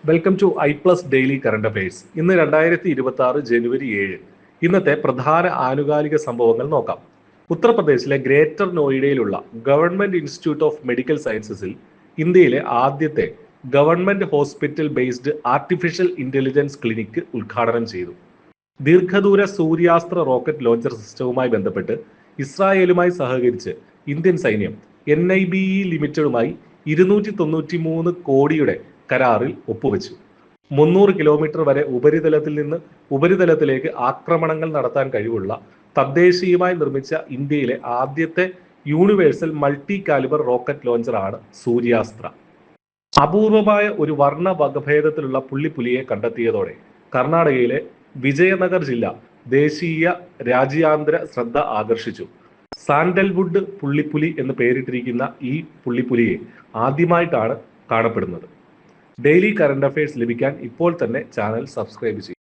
Welcome to ഐ+ daily current affairs. ഇന്ന് 2026 ജനുവരി 7. ഇന്നത്തെ പ്രധാന ആനുകാലിക സംഭവങ്ങൾ നോക്കാം. ഉത്തർപ്രദേശിലെ ഗ്രേറ്റർ നോയിഡയിലുള്ള ഗവൺമെന്റ് ഇൻസ്റ്റിറ്റ്യൂട്ട് ഓഫ് മെഡിക്കൽ സയൻസസിൽ ഇന്ത്യയിലെ ആദ്യത്തെ government hospital based artificial intelligence clinic ഉദ്ഘാടനം ചെയ്തു. ദീർഘദൂര സൂര്യാസ്ത്ര റോക്കറ്റ് ലോഞ്ചർ സിസ്റ്റവുമായി ബന്ധപ്പെട്ട് ഇസ്രായേലുമായി സഹകരിച്ച് ഇന്ത്യൻ സൈന്യം NIBE ലിമിറ്റഡുമായി 293 കോടിയുടെ കരാറിൽ ഒപ്പുവെച്ചു. 300 കിലോമീറ്റർ വരെ ഉപരിതലത്തിൽ നിന്ന് ഉപരിതലത്തിലേക്ക് ആക്രമണങ്ങൾ നടത്താൻ കഴിവുള്ള തദ്ദേശീയമായി നിർമ്മിച്ച ഇന്ത്യയിലെ ആദ്യത്തെ യൂണിവേഴ്സൽ മൾട്ടി കാലിബർ റോക്കറ്റ് ലോഞ്ചറാണ് സൂര്യാസ്ത്ര. അപൂർവമായ ഒരു വർണ്ണ വകഭേദത്തിലുള്ള പുള്ളിപ്പുലിയെ കണ്ടെത്തിയതോടെ കർണാടകയിലെ വിജയനഗർ ജില്ല ദേശീയ രാജ്യാന്തര ശ്രദ്ധ ആകർഷിച്ചു. സാൻഡൽവുഡ് പുള്ളിപ്പുലി എന്ന് പേരിട്ടിരിക്കുന്ന ഈ പുള്ളിപ്പുലിയെ ആദ്യമായിട്ടാണ് കാണപ്പെടുന്നത്. ഡെയിലി കറണ്ട് അഫയേഴ്സ് ലഭിക്കാൻ ഇപ്പോൾ തന്നെ ചാനൽ സബ്സ്ക്രൈബ് ചെയ്യും.